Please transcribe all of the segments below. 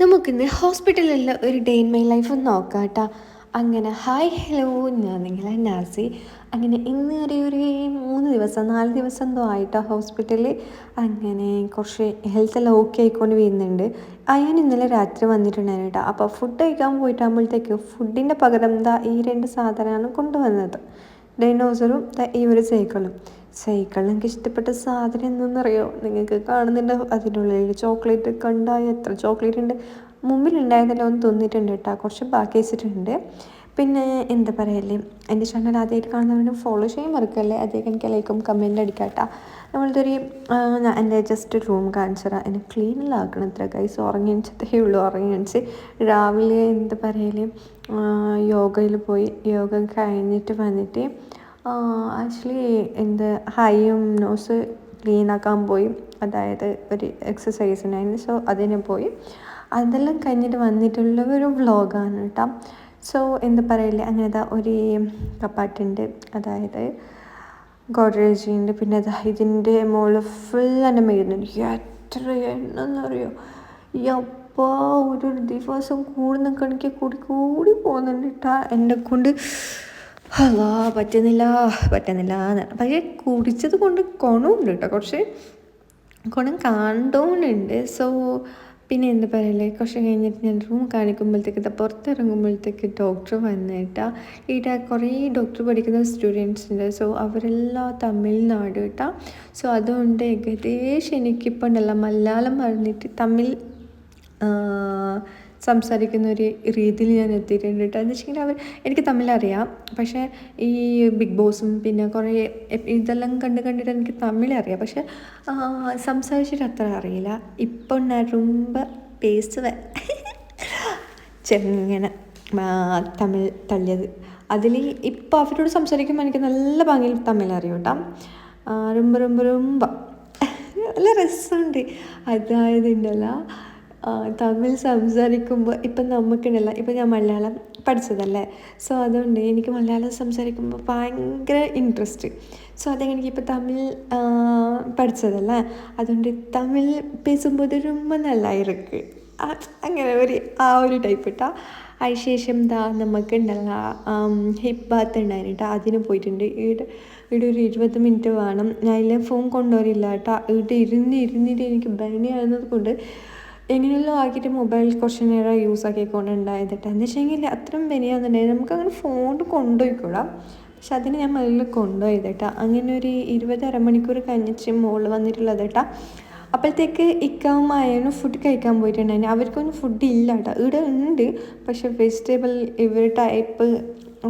നമുക്കിന്ന് ഹോസ്പിറ്റലിലുള്ള ഒരു day in my life ഒന്ന് നോക്കാം കേട്ടോ. അങ്ങനെ ഹായ് ഹലോ, ഞാൻ നിങ്ങളെ നാസി. അങ്ങനെ ഇന്ന് ഒരു 3 ദിവസം 4 ദിവസം എന്തോ ആയിട്ടോ ഹോസ്പിറ്റലിൽ. അങ്ങനെ കുറച്ച് ഹെൽത്ത് എല്ലാം ഓക്കെ ആയിക്കൊണ്ട് വരുന്നുണ്ട്. അയാൻ ഇന്നലെ രാത്രി വന്നിട്ടുണ്ടായിരുന്നു കേട്ടോ. അപ്പോൾ ഫുഡ് കഴിക്കാൻ പോയിട്ടാകുമ്പോഴത്തേക്ക് ഫുഡിൻ്റെ പകരം ഈ രണ്ട് സാധനമാണ് കൊണ്ടുവന്നത്. ഡൈനോസറും ഈ ഒരു സൈക്കിളിൽ എനിക്ക് ഇഷ്ടപ്പെട്ട സാധനം എന്തെന്നറിയോ? നിങ്ങൾക്ക് കാണുന്നുണ്ട്, അതിനുള്ളിൽ ചോക്ലേറ്റ് കണ്ടാൽ എത്ര ചോക്ലേറ്റ് ഉണ്ട്. മുമ്പിലുണ്ടായതെല്ലാം ഒന്ന് തിന്നിട്ടുണ്ട് കേട്ടോ, കുറച്ച് ബാക്കി വെച്ചിട്ടുണ്ട്. പിന്നെ എന്താ പറയല്ലേ, എൻ്റെ ചാനൽ ആദ്യമായിട്ട് കാണുന്നവരും ഫോളോ ചെയ്യാൻ മറക്കല്ലേ. അതേക്ക് എനിക്ക് ലൈക്കും കമൻറ്റ് അടിക്കാം കേട്ടോ. നമ്മളിതൊരു എൻ്റെ ജസ്റ്റ് റൂം കാണിച്ചറാം. എന്നെ ക്ലീനിലാക്കണം ഇത്ര കൈസ്. ഉറങ്ങിച്ചതേ ഉള്ളൂ. ഉറങ്ങിച്ച് രാവിലെ എന്താ പറയല്, യോഗയിൽ പോയി. യോഗ കഴിഞ്ഞിട്ട് വന്നിട്ട് ആക്ച്വലി ഹൈയും നോസ് ക്ലീനാക്കാൻ പോയി. അതായത് ഒരു എക്സസൈസിനായിരുന്നു. സോ അതിന് പോയി. അതെല്ലാം കഴിഞ്ഞിട്ട് വന്നിട്ടുള്ള ഒരു വ്ളോഗാണ് കേട്ടോ. സോ എന്താ പറയില്ലേ, അങ്ങനെ ഒരു കപ്പാട്ടുണ്ട്, അതായത് ഗോഡ്രേജിൻ്റെ. പിന്നെ ഇതിൻ്റെ മുകളിൽ ഫുൾ എൻ്റെ മെയ്യുന്നുണ്ട്. എത്ര എണ്ണമെന്നറിയോ? അപ്പോൾ ഒരു ദിവസം കൂടുന്ന കണക്ക് കൂടി പോകുന്നുണ്ട് കേട്ടോ. എന്നെ കൊണ്ട് അല്ലാ പറ്റുന്നില്ല എന്നാണ്. പക്ഷേ കുടിച്ചത് കൊണ്ട് ഗുണമുണ്ട് കേട്ടോ, കുറച്ച് ഗുണം കണ്ടോണ്ടുണ്ട്. സോ പിന്നെ എന്താ പറയല്ലേ, കുറച്ച് കഴിഞ്ഞിട്ട് ഞാൻ റൂം കാണിക്കുമ്പോഴത്തേക്ക് പുറത്തിറങ്ങുമ്പോഴത്തേക്ക് ഡോക്ടർ വന്നിട്ടാ. ഇവിടെ കുറേ ഡോക്ടർ പഠിക്കുന്ന സ്റ്റുഡൻസ് ഉണ്ട്. സോ അവരെല്ലാം തമിഴ്നാട് കേട്ടോ. സോ അതുകൊണ്ട് ഏകദേശം എനിക്കിപ്പോൾ ഉണ്ടല്ലോ മലയാളം പറഞ്ഞിട്ട് തമിഴ് സംസാരിക്കുന്ന ഒരു രീതിയിൽ ഞാൻ എത്തിയിട്ടുണ്ട് കേട്ടോ. എന്ന് വെച്ചിട്ടുണ്ടെങ്കിൽ എനിക്ക് തമിഴ് അറിയാം, പക്ഷേ ഈ ബിഗ് ബോസും പിന്നെ കുറേ ഇതെല്ലാം കണ്ടിട്ട് എനിക്ക് തമിഴ് അറിയാം, പക്ഷേ സംസാരിച്ചിട്ട് അത്ര അറിയില്ല. ഇപ്പോൾ ഞാൻ ரொம்ப പേസുവ ചെങ്ങനെ തമിഴ് തള്ളിയത്. അതിൽ ഇപ്പോൾ അവരോട് സംസാരിക്കുമ്പോൾ എനിക്ക് നല്ല ഭംഗിയിൽ തമിഴ് അറിയും കേട്ടോ. ரொம்ப നല്ല രസമുണ്ട്. അതായത് ഉണ്ടല്ലോ, തമിഴ് സംസാരിക്കുമ്പോൾ ഇപ്പം നമുക്കുണ്ടല്ലോ, ഇപ്പം ഞാൻ മലയാളം പഠിച്ചതല്ലേ. സോ അതുകൊണ്ട് എനിക്ക് മലയാളം സംസാരിക്കുമ്പോൾ ഭയങ്കര ഇൻട്രസ്റ്റ്. സോ അതെനിക്കിപ്പോൾ തമിഴ് പഠിച്ചതല്ലേ, അതുകൊണ്ട് തമിഴ് പേസുമ്പോൾ ரொம்ப நல்லா இருக்கு. അങ്ങനെ ഒരു ടൈപ്പ് ഇട്ടാ. അതിനുശേഷം നമുക്കുണ്ടല്ലോ ഹിപ്പ് ബാത്ത് ഉണ്ടായിരുന്നു കേട്ടോ. അതിന് പോയിട്ടുണ്ട്. ഇവിടെ ഒരു 20 മിനിറ്റ് വേണം. ഞാൻ അതിലെ ഫോൺ കൊണ്ടുവരില്ല കേട്ടോ. ഇവിടെ ഇരുന്നിട്ട് എനിക്ക് ഭയങ്കരമായിരുന്നത് കൊണ്ട് എങ്ങനെയെല്ലാം ആക്കിയിട്ട് മൊബൈൽ കുറച്ച് നേരം യൂസ് ആക്കിക്കൊണ്ടുണ്ടായത് കേട്ടോ. എന്ന് വെച്ചെങ്കിൽ അത്രയും വിനയാന്നുണ്ടായിരുന്നു. നമുക്കങ്ങനെ ഫോൺ കൊണ്ടുപോയിക്കൂടാം, പക്ഷെ അതിന് ഞാൻ മുകളിൽ കൊണ്ടുപോയത് കേട്ടോ. അങ്ങനെ ഒരു 20 അരമണിക്കൂർ കഴിഞ്ഞിട്ട് മുകളിൽ വന്നിട്ടുള്ളത് കേട്ടോ. അപ്പോഴത്തേക്ക് ഇക്കാവും ആയാലും ഫുഡ് കഴിക്കാൻ പോയിട്ടുണ്ടായിരുന്നു. അവർക്കൊന്നും ഫുഡ് ഇല്ല കേട്ടോ. ഇവിടെ ഉണ്ട്, പക്ഷെ വെജിറ്റബിൾ ഇവർ ടൈപ്പ്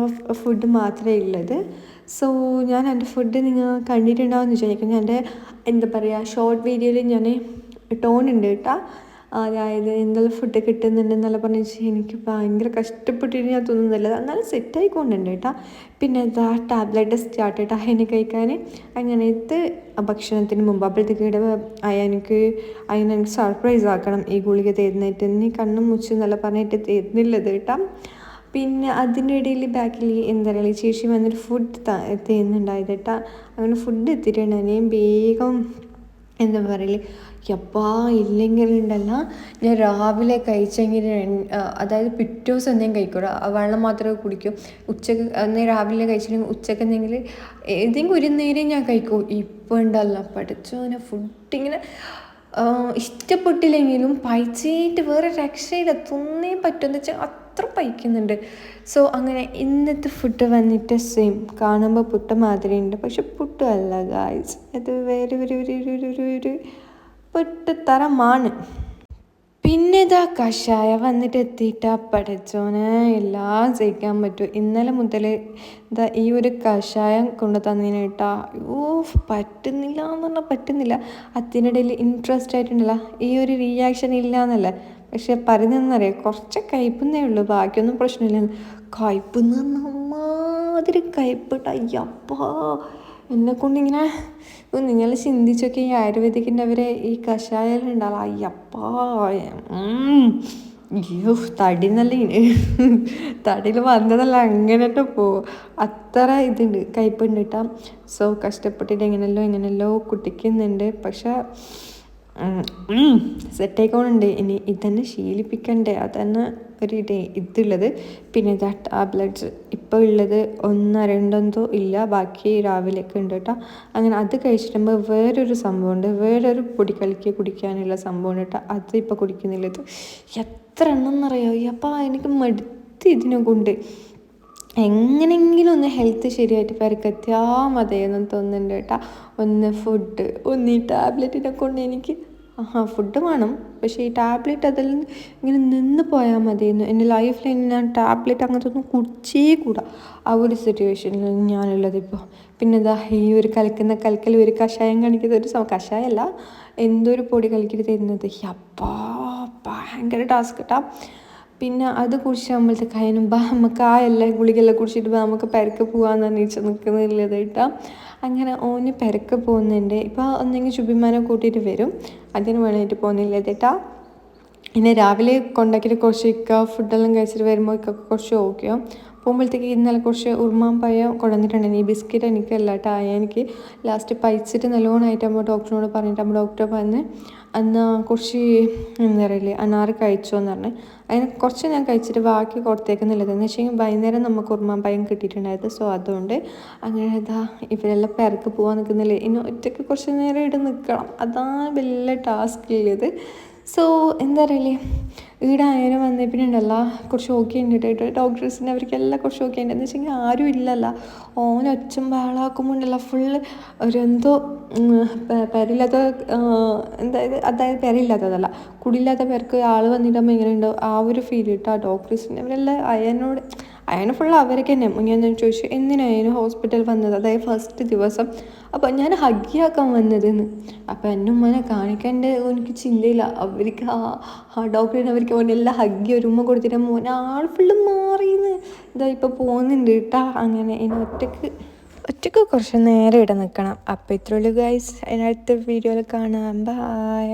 ഓഫ് ഫുഡ് മാത്രമേ ഉള്ളത്. സോ ഞാൻ എൻ്റെ ഫുഡ് നിങ്ങൾ കണ്ടിട്ടുണ്ടാവുമെന്ന് വിചാരിക്കുന്നു. എൻ്റെ എന്താ പറയുക, ഷോർട്ട് വീഡിയോയിൽ ഞാൻ ഇട്ടോണ്ടുണ്ട് കേട്ടോ. അതായത് എന്തെല്ലാം ഫുഡ് കിട്ടുന്നുണ്ടെന്നെല്ലാം പറഞ്ഞു വെച്ചാൽ എനിക്ക് ഭയങ്കര കഷ്ടപ്പെട്ടിട്ട് ഞാൻ തോന്നുന്നില്ല, എന്നാലും സെറ്റായിക്കൊണ്ടുണ്ട് കേട്ടോ. പിന്നെ ടാബ്ലറ്റ് സ്റ്റാർട്ട് കേട്ടോ അതിന് കഴിക്കാൻ. അങ്ങനത്തെ ഭക്ഷണത്തിന് മുമ്പ് അപ്പോഴത്തേക്ക് എനിക്ക് സർപ്രൈസ് ആക്കണം. ഈ ഗുളിക തരുന്നിട്ട് നീ കണ്ണും മുച്ച് എന്നെല്ലാം പറഞ്ഞിട്ട് തരുന്നില്ലത് കേട്ടോ. പിന്നെ അതിൻ്റെ ഇടയിൽ ബാക്കിൽ എന്താ പറയുക, ചേച്ചി വന്നിട്ട് ഫുഡ് തരുന്നുണ്ടായത് കേട്ടോ. അങ്ങനെ ഫുഡ് എത്തിയിട്ടുണ്ടായിരുന്നു. വേഗം എന്താ പറയല്, എപ്പാ ഇല്ലെങ്കിൽ ഉണ്ടല്ല, ഞാൻ രാവിലെ കഴിച്ചെങ്കിൽ അതായത് പിറ്റേ ദിവസം എന്തെങ്കിലും കഴിക്കൂടാ, വെള്ളം മാത്രമേ കുടിക്കും. ഉച്ചക്ക് രാവിലെ കഴിച്ചിട്ടുണ്ടെങ്കിൽ ഉച്ചക്ക് ഏതെങ്കിലും ഒരു നേരം ഞാൻ കഴിക്കും. ഇപ്പോൾ ഉണ്ടല്ല പഠിച്ചോനെ ഫുഡിങ്ങനെ ഇഷ്ടപ്പെട്ടില്ലെങ്കിലും പൈച്ചിട്ട് വേറെ രക്ഷയില്ല, തിന്നേ പറ്റുമെന്ന് വെച്ചാൽ അത്ര പൈക്കുന്നുണ്ട്. സോ അങ്ങനെ ഇന്നത്തെ ഫുഡ് വന്നിട്ട് സെയിം, കാണുമ്പോൾ പുട്ട് മാതിരി ഉണ്ട്, പക്ഷെ പുട്ടല്ല ഗായ്സ്, അത് വേറെ ഒരു പുട്ട് തരമാണ്. പിന്നെ കഷായം വന്നിട്ട് എത്തിയിട്ടാ പഠിച്ചോനെ എല്ലാം സഹിക്കാൻ പറ്റും. ഇന്നലെ മുതൽ ഈ ഒരു കഷായം കൊണ്ടു തന്നതിന് കേട്ടാ. പറ്റുന്നില്ല എന്ന് പറഞ്ഞാൽ പറ്റുന്നില്ല. അതിനിടയിൽ ഇൻട്രസ്റ്റ് ആയിട്ടുണ്ടല്ല, ഈ ഒരു റിയാക്ഷൻ ഇല്ല എന്നല്ലേ, പക്ഷെ പറഞ്ഞെന്നറിയാം കുറച്ച് കയ്പെന്നേ ഉള്ളൂ, ബാക്കിയൊന്നും പ്രശ്നമില്ല. കയ്പെന്ന് പറഞ്ഞാൽ മാതിരി കയ്പിട്ടാ. അയ്യപ്പാ, എന്നെക്കൊണ്ടിങ്ങനെ നിങ്ങൾ ചിന്തിച്ചൊക്കെ ഈ ആയുർവേദിക്കിൻ്റെ അവരെ ഈ കഷായം ഉണ്ടാവും. അയ്യപ്പാ, അയ്യോ തടി നല്ല തടിയിൽ വന്നതല്ല, അങ്ങനെയിട്ട് പോവും, അത്ര ഇതുണ്ട്, കയ്പുണ്ട് കേട്ടോ. സോ കഷ്ടപ്പെട്ടിട്ട് എങ്ങനെയല്ലോ കുട്ടിക്കുന്നുണ്ട്. പക്ഷെ സെറ്റായിക്കോണുണ്ട്. ഇനി ഇതന്നെ ശീലിപ്പിക്കണ്ടേ, അതന്നെ ഒരു ഇതുള്ളത്. പിന്നെ ഇതാ ടാബ്ലറ്റ്സ് ഇപ്പോൾ ഉള്ളത് 1-2 ഇല്ല, ബാക്കി രാവിലെയൊക്കെ ഉണ്ട് കേട്ടോ. അങ്ങനെ അത് കഴിച്ചിട്ടുമ്പോൾ വേറൊരു സംഭവമുണ്ട്, വേറൊരു പൊടി കലക്കി കുടിക്കാനുള്ള സംഭവമുണ്ട് കേട്ടോ. അത് ഇപ്പോൾ കുടിക്കുന്നില്ലത്. എത്ര എണ്ണം എന്നറിയോ അപ്പോൾ എനിക്ക് മടുത്ത് ഇതിനെ കൊണ്ട്. എങ്ങനെയെങ്കിലും ഒന്ന് ഹെൽത്ത് ശരിയായിട്ട് പെരക്കെത്തിയാൽ മതിയെന്ന് തോന്നുന്നുണ്ട് കേട്ടോ. ഒന്ന് ഫുഡ്, ഒന്ന് ഈ ടാബ്ലറ്റിനെ കൊണ്ട് എനിക്ക് ഫുഡ് വേണം, പക്ഷേ ഈ ടാബ്ലറ്റ് അതിൽ ഇങ്ങനെ നിന്ന് പോയാൽ മതിയെന്നു. എൻ്റെ ലൈഫിൽ ഞാൻ ടാബ്ലറ്റ് അങ്ങനത്തെ ഒന്നും കുടിച്ചേ കൂടാ. ആ ഒരു സിറ്റുവേഷനിൽ ഞാനുള്ളത് ഇപ്പോൾ. പിന്നെ എന്താ ഈ ഒരു കലക്കൽ ഒരു കഷായം കാണിക്കുന്ന ഒരു കഷായമല്ല, എന്തൊരു പൊടി കലക്കിയിട്ട് തരുന്നത്. അപ്പാ ഭയങ്കര ടാസ്ക് കേട്ടോ. പിന്നെ അത് കുടിച്ചാകുമ്പോഴത്തേക്ക് അതിനുമ്പോൾ നമുക്ക് ആ എല്ലാം ഗുളികെല്ലാം കുടിച്ചിട്ട് നമുക്ക് പെരക്ക് പോകാമെന്ന് എണീച്ച് നിൽക്കുന്നില്ലത് കേട്ടോ. അങ്ങനെ ഓന് പെരക്ക് പോകുന്നുണ്ട്. ഇപ്പോൾ ഒന്നെങ്കിൽ ചുബിമാനെ കൂട്ടിയിട്ട് വരും, അതിന് വേണ്ടിയിട്ട് പോകുന്നില്ല കേട്ടോ. പിന്നെ രാവിലെ കൊണ്ടാക്കിയിട്ട് കുറച്ച് ഫുഡെല്ലാം കഴിച്ചിട്ട് വരുമ്പോൾ കുറച്ച് ഓക്കെയോ. പോകുമ്പോഴത്തേക്ക് ഇന്നലെ കുറച്ച് ഉറുമാമ്പഴം കൊണ്ടുവന്നിട്ടുണ്ടെങ്കിൽ ഈ ബിസ്ക്കറ്റ് എനിക്കല്ല കേട്ടോ. എനിക്ക് ലാസ്റ്റ് പൈച്ചിട്ട് നല്ലോണമായിട്ട് നമ്മൾ ഡോക്ടറിനോട് പറഞ്ഞിട്ട് നമ്മൾ ഡോക്ടർ പറഞ്ഞ് എന്നാൽ കുറച്ച് എന്താ പറയില്ലേ അനാറ് കഴിച്ചോ എന്ന് പറഞ്ഞ്. അതിന് കുറച്ച് ഞാൻ കഴിച്ചിട്ട് ബാക്കി കൊടുത്തേക്കുന്നില്ലത് എന്ന് വെച്ചാൽ വൈകുന്നേരം നമുക്ക് ഉറുമാമ്പഴം കിട്ടിയിട്ടുണ്ടായത്. സോ അതുകൊണ്ട് അങ്ങനെ ഇതാ ഇവരെല്ലാം പെരക്ക് പോകാൻ നിൽക്കുന്നില്ലേ. ഇനി ഒറ്റയ്ക്ക് കുറച്ച് നേരം ഇവിടെ നിൽക്കണം, അതാണ് വലിയ ടാസ്ക് ഉള്ളത്. സോ എന്താ പറയില്ലേ, ഇവിടെ ആയാലും വന്നേ പിന്നെ ഉണ്ടല്ലോ കുറച്ച് ഓക്കെ ഉണ്ട് കേട്ടോ. ഡോക്ടേഴ്സിൻ്റെ അവർക്കെല്ലാം കുറച്ച് ഓക്കെ ഉണ്ട് എന്ന് വെച്ചെങ്കിൽ ആരും ഇല്ലല്ലോ. ഒച്ചും ബഹളാക്കുമ്പോൾ ഉണ്ടല്ലോ ഫുള്ള് ഒരു എന്തോ പെരയില്ലാത്ത അതായത് പെരയില്ലാത്തതല്ല, കുടിയില്ലാത്ത പേർക്ക് ആൾ വന്നിട്ടാകുമ്പോൾ എങ്ങനെ ഉണ്ടോ ആ ഒരു ഫീൽ കിട്ടുക. ഡോക്ടേഴ്സിൻ്റെ അവരെല്ലാം അയാൾ ഫുള്ള് അവരൊക്കെ തന്നെ. ഞാൻ ചോദിച്ചു എന്തിനായിരുന്നു ഹോസ്പിറ്റൽ വന്നത്, അതായത് ഫസ്റ്റ് ദിവസം. അപ്പോൾ ഞാൻ ഹഗ്ഗിയാക്കാൻ വന്നതെന്ന്. അപ്പോൾ എൻ്റെ ഉമ്മനെ കാണിക്കേണ്ട എനിക്ക് ചിന്തയില്ല. അവർക്ക് ആ ഡോക്ടറിന് അവർക്ക് മോനെല്ലാം ഹഗ്ഗി ഒരു ഉമ്മ കൊടുത്തിട്ട് മോനെ ആൾ ഫുള്ള് മാറിയെന്ന്. ഇതാ ഇപ്പോൾ പോകുന്നുണ്ട് കേട്ടോ. അങ്ങനെ ഇനി ഒറ്റയ്ക്ക് കുറച്ച് നേരം ഇവിടെ നിൽക്കണം. അപ്പോൾ ഇത്രയുള്ളൂ ഗൈസ്. അതിനടുത്ത വീഡിയോയിൽ കാണാം. ബൈ.